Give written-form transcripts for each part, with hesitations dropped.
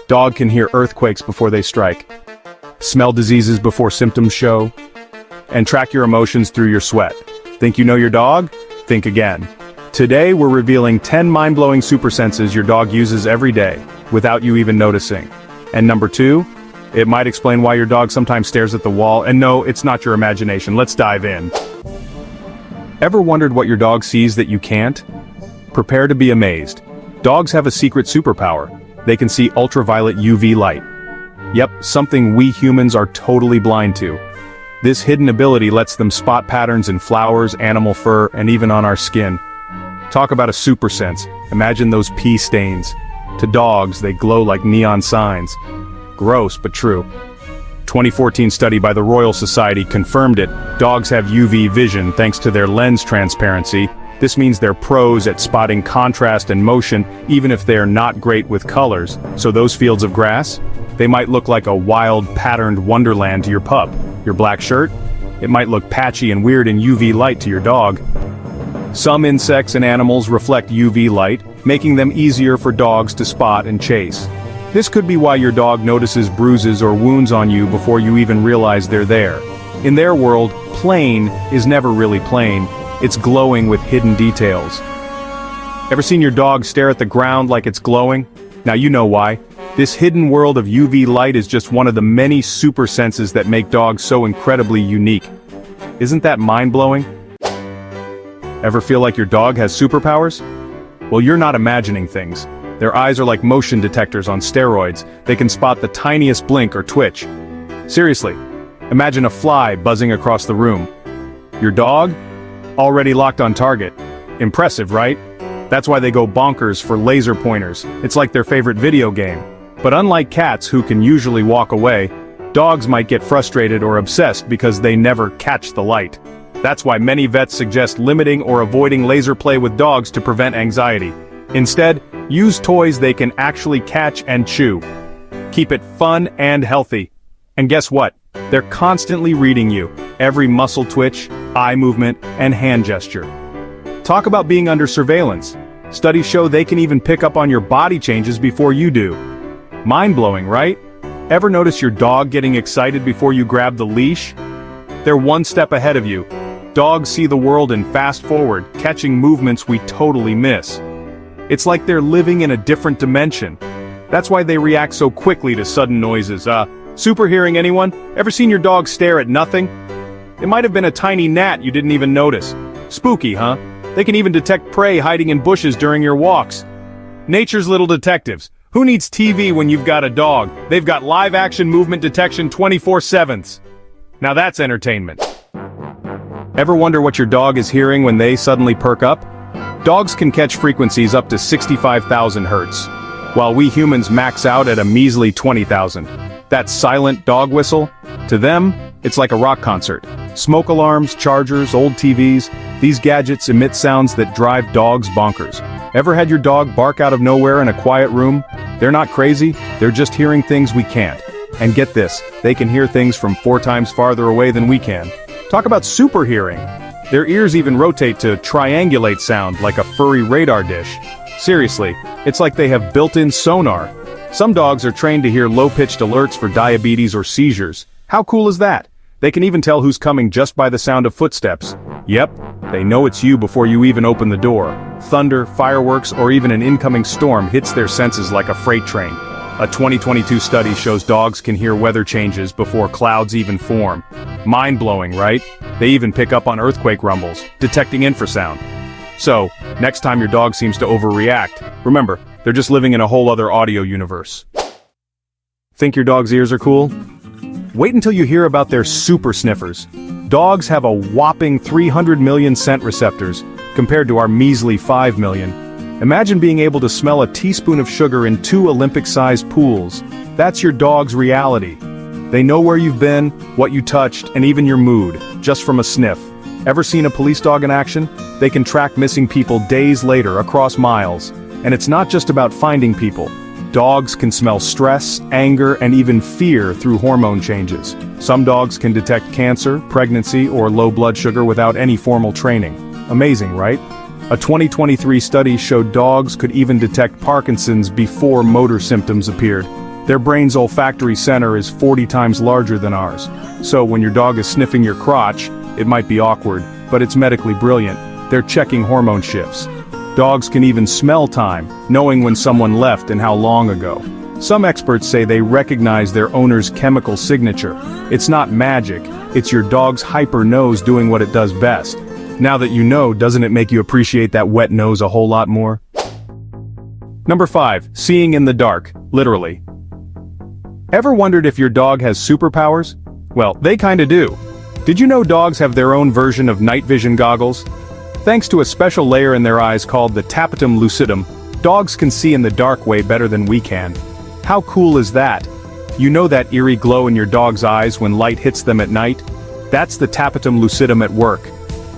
Dog can hear earthquakes before they strike, smell diseases before symptoms show, and track your emotions through your sweat. Think you know your dog? Think again. Today we're revealing 10 mind-blowing super senses your dog uses every day, without you even noticing. And number 2, it might explain why your dog sometimes stares at the wall, and no, it's not your imagination. Let's dive in. Ever wondered what your dog sees that you can't? Prepare to be amazed. Dogs have a secret superpower. They can see ultraviolet UV light. Yep, something we humans are totally blind to. This hidden ability lets them spot patterns in flowers, animal fur, and even on our skin. Talk about a super sense. Imagine those pee stains. To dogs, they glow like neon signs. Gross, but true. 2014 study by the Royal Society confirmed it. Dogs have UV vision thanks to their lens transparency. This means they're pros at spotting contrast and motion, even if they're not great with colors. So those fields of grass? They might look like a wild, patterned wonderland to your pup. Your black shirt? It might look patchy and weird in UV light to your dog. Some insects and animals reflect UV light, making them easier for dogs to spot and chase. This could be why your dog notices bruises or wounds on you before you even realize they're there. In their world, plain is never really plain. It's glowing with hidden details. Ever seen your dog stare at the ground like it's glowing? Now you know why. This hidden world of UV light is just one of the many super senses that make dogs so incredibly unique. Isn't that mind-blowing? Ever feel like your dog has superpowers? Well, you're not imagining things. Their eyes are like motion detectors on steroids. They can spot the tiniest blink or twitch. Seriously, imagine a fly buzzing across the room. Your dog? Already locked on target. Impressive, right? That's why they go bonkers for laser pointers. It's like their favorite video game. But unlike cats who can usually walk away, dogs might get frustrated or obsessed because they never catch the light. That's why many vets suggest limiting or avoiding laser play with dogs to prevent anxiety. Instead, use toys they can actually catch and chew. Keep it fun and healthy. And guess what? They're constantly reading you. Every muscle twitch, eye movement, and hand gesture. Talk about being under surveillance. Studies show they can even pick up on your body changes before you do. Mind-blowing, right? Ever notice your dog getting excited before you grab the leash? They're one step ahead of you. Dogs see the world in fast forward, catching movements we totally miss. It's like they're living in a different dimension. That's why they react so quickly to sudden noises. Super hearing, anyone? Ever seen your dog stare at nothing? It might have been a tiny gnat you didn't even notice. Spooky, huh? They can even detect prey hiding in bushes during your walks. Nature's little detectives. Who needs TV when you've got a dog? They've got live-action movement detection 24/7. Now that's entertainment. Ever wonder what your dog is hearing when they suddenly perk up? Dogs can catch frequencies up to 65,000 hertz, while we humans max out at a measly 20,000. That silent dog whistle? To them, it's like a rock concert. Smoke alarms, chargers, old TVs, these gadgets emit sounds that drive dogs bonkers. Ever had your dog bark out of nowhere in a quiet room? They're not crazy, they're just hearing things we can't. And get this, they can hear things from 4 times farther away than we can. Talk about super hearing. Their ears even rotate to triangulate sound like a furry radar dish. Seriously, it's like they have built-in sonar. Some dogs are trained to hear low-pitched alerts for diabetes or seizures. How cool is that? They can even tell who's coming just by the sound of footsteps. Yep, they know it's you before you even open the door. Thunder, fireworks, or even an incoming storm hits their senses like a freight train. A 2022 study shows dogs can hear weather changes before clouds even form. Mind-blowing, right? They even pick up on earthquake rumbles, detecting infrasound. So, next time your dog seems to overreact, remember, they're just living in a whole other audio universe. Think your dog's ears are cool? Wait until you hear about their super sniffers. Dogs have a whopping 300 million scent receptors, compared to our measly 5 million. Imagine being able to smell a teaspoon of sugar in 2 Olympic-sized pools. That's your dog's reality. They know where you've been, what you touched, and even your mood, just from a sniff. Ever seen a police dog in action? They can track missing people days later across miles. And it's not just about finding people. Dogs can smell stress, anger, and even fear through hormone changes. Some dogs can detect cancer, pregnancy, or low blood sugar without any formal training. Amazing, right? A 2023 study showed dogs could even detect Parkinson's before motor symptoms appeared. Their brain's olfactory center is 40 times larger than ours. So when your dog is sniffing your crotch, it might be awkward, but it's medically brilliant. They're checking hormone shifts. Dogs can even smell time, knowing when someone left and how long ago. Some experts say they recognize their owner's chemical signature. It's not magic, it's your dog's hyper nose doing what it does best. Now that you know, doesn't it make you appreciate that wet nose a whole lot more? Number 5. Seeing in the dark, literally. Ever wondered if your dog has superpowers? Well, they kinda do. Did you know dogs have their own version of night vision goggles? Thanks to a special layer in their eyes called the tapetum lucidum, dogs can see in the dark way better than we can. How cool is that? You know that eerie glow in your dog's eyes when light hits them at night? That's the tapetum lucidum at work.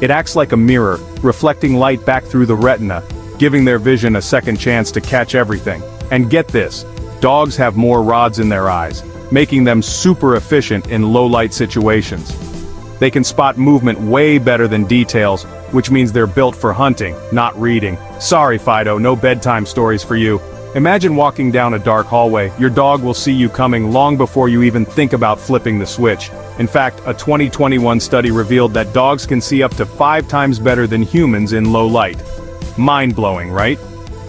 It acts like a mirror, reflecting light back through the retina, giving their vision a second chance to catch everything. And get this, dogs have more rods in their eyes, making them super efficient in low-light situations. They can spot movement way better than details, which means they're built for hunting, not reading. Sorry, Fido, no bedtime stories for you. Imagine walking down a dark hallway. Your dog will see you coming long before you even think about flipping the switch. In fact, a 2021 study revealed that dogs can see up to 5 times better than humans in low light. Mind-blowing, right?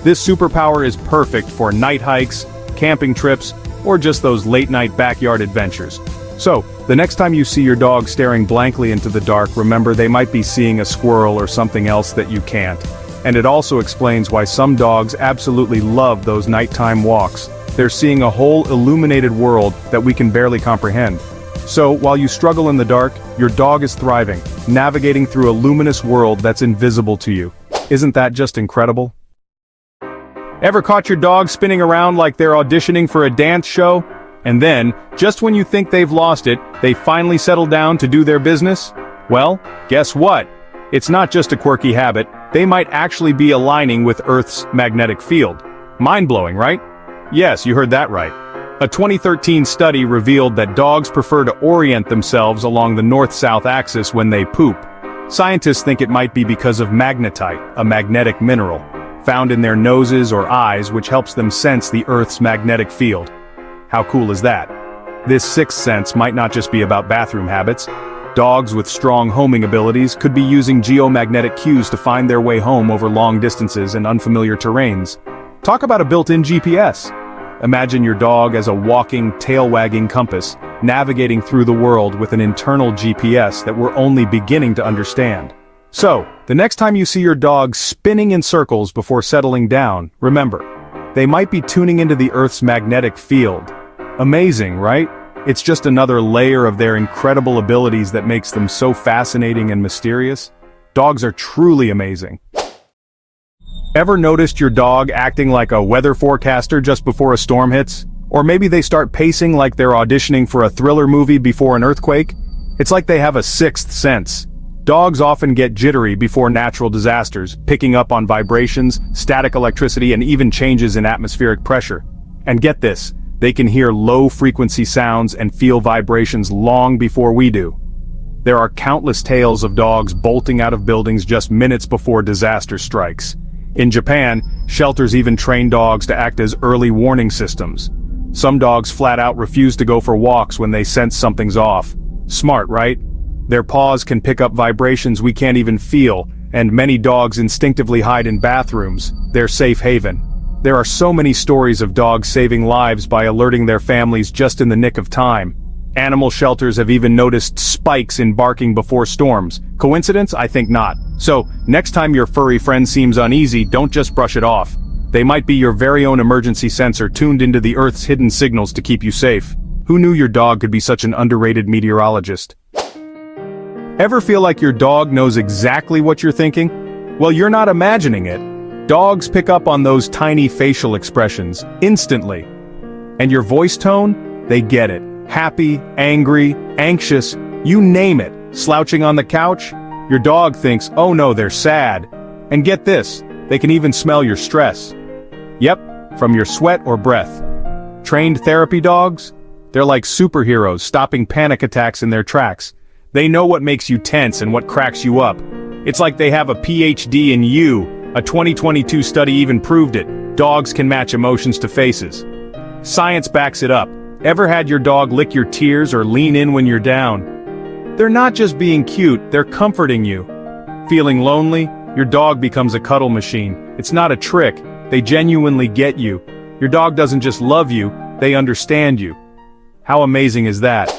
This superpower is perfect for night hikes, camping trips, or just those late-night backyard adventures. So, the next time you see your dog staring blankly into the dark, remember they might be seeing a squirrel or something else that you can't. And it also explains why some dogs absolutely love those nighttime walks. They're seeing a whole illuminated world that we can barely comprehend. So, while you struggle in the dark, your dog is thriving, navigating through a luminous world that's invisible to you. Isn't that just incredible? Ever caught your dog spinning around like they're auditioning for a dance show? And then, just when you think they've lost it, they finally settle down to do their business? Well, guess what? It's not just a quirky habit, they might actually be aligning with Earth's magnetic field. Mind-blowing, right? Yes, you heard that right. A 2013 study revealed that dogs prefer to orient themselves along the north-south axis when they poop. Scientists think it might be because of magnetite, a magnetic mineral, found in their noses or eyes, which helps them sense the Earth's magnetic field. How cool is that? This sixth sense might not just be about bathroom habits. Dogs with strong homing abilities could be using geomagnetic cues to find their way home over long distances and unfamiliar terrains. Talk about a built-in GPS. Imagine your dog as a walking, tail-wagging compass, navigating through the world with an internal GPS that we're only beginning to understand. So, the next time you see your dog spinning in circles before settling down, remember, they might be tuning into the Earth's magnetic field. Amazing, right? It's just another layer of their incredible abilities that makes them so fascinating and mysterious. Dogs are truly amazing. Ever noticed your dog acting like a weather forecaster just before a storm hits? Or maybe they start pacing like they're auditioning for a thriller movie before an earthquake? It's like they have a sixth sense. Dogs often get jittery before natural disasters, picking up on vibrations, static electricity, and even changes in atmospheric pressure. And get this, they can hear low-frequency sounds and feel vibrations long before we do. There are countless tales of dogs bolting out of buildings just minutes before disaster strikes. In Japan, shelters even train dogs to act as early warning systems. Some dogs flat out refuse to go for walks when they sense something's off. Smart, right? Their paws can pick up vibrations we can't even feel, and many dogs instinctively hide in bathrooms, their safe haven. There are so many stories of dogs saving lives by alerting their families just in the nick of time. Animal shelters have even noticed spikes in barking before storms. Coincidence? I think not. So, next time your furry friend seems uneasy, don't just brush it off. They might be your very own emergency sensor tuned into the Earth's hidden signals to keep you safe. Who knew your dog could be such an underrated meteorologist? Ever feel like your dog knows exactly what you're thinking? Well, you're not imagining it. Dogs pick up on those tiny facial expressions, instantly. And your voice tone? They get it. Happy, angry, anxious, you name it. Slouching on the couch? Your dog thinks, oh no, they're sad. And get this, they can even smell your stress. Yep, from your sweat or breath. Trained therapy dogs? They're like superheroes stopping panic attacks in their tracks. They know what makes you tense and what cracks you up. It's like they have a PhD in you. A 2022 study even proved it. Dogs can match emotions to faces. Science backs it up. Ever had your dog lick your tears or lean in when you're down? They're not just being cute, they're comforting you. Feeling lonely? Your dog becomes a cuddle machine. It's not a trick, they genuinely get you. Your dog doesn't just love you, they understand you. How amazing is that?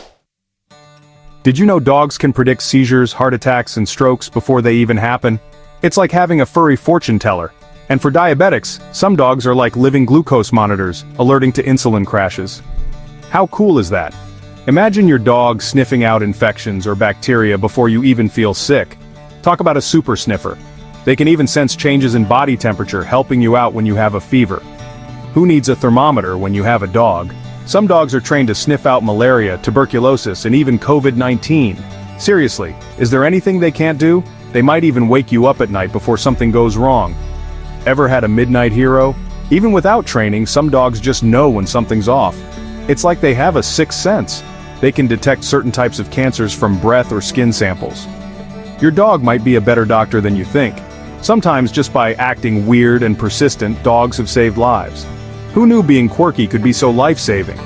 Did you know dogs can predict seizures, heart attacks, and strokes before they even happen? It's like having a furry fortune teller. And for diabetics, some dogs are like living glucose monitors, alerting to insulin crashes. How cool is that? Imagine your dog sniffing out infections or bacteria before you even feel sick. Talk about a super sniffer. They can even sense changes in body temperature, helping you out when you have a fever. Who needs a thermometer when you have a dog? Some dogs are trained to sniff out malaria, tuberculosis, and even COVID-19. Seriously, is there anything they can't do? They might even wake you up at night before something goes wrong. Ever had a midnight hero? Even without training, some dogs just know when something's off. It's like they have a sixth sense. They can detect certain types of cancers from breath or skin samples. Your dog might be a better doctor than you think. Sometimes just by acting weird and persistent, dogs have saved lives. Who knew being quirky could be so life-saving?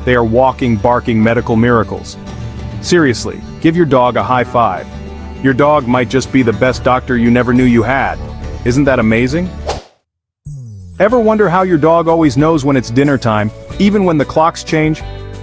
They are walking, barking medical miracles. Seriously, give your dog a high five. Your dog might just be the best doctor you never knew you had. Isn't that amazing? Ever wonder how your dog always knows when it's dinner time, even when the clocks change?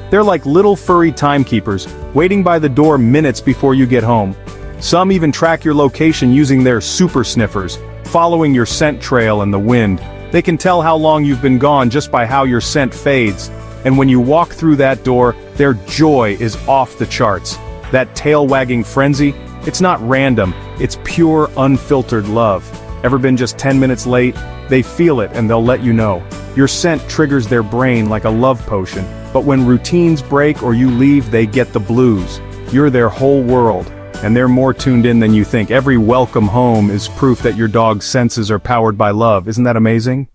They're like little furry timekeepers, waiting by the door minutes before you get home. Some even track your location using their super sniffers, following your scent trail and the wind. They can tell how long you've been gone just by how your scent fades. And when you walk through that door, their joy is off the charts. That tail-wagging frenzy, it's not random, it's pure, unfiltered love. Ever been just 10 minutes late? They feel it and they'll let you know. Your scent triggers their brain like a love potion, but when routines break or you leave, they get the blues. You're their whole world, and they're more tuned in than you think. Every welcome home is proof that your dog's senses are powered by love. Isn't that amazing?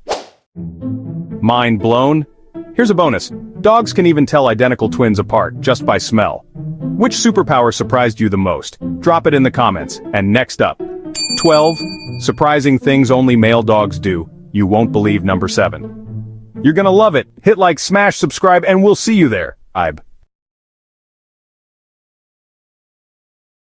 Mind blown? Here's a bonus. Dogs can even tell identical twins apart just by smell. Which superpower surprised you the most? Drop it in the comments. And next up, 12 surprising things only male dogs do. You won't believe number 7. You're gonna love it. Hit like, smash, subscribe, and we'll see you there. Ibe.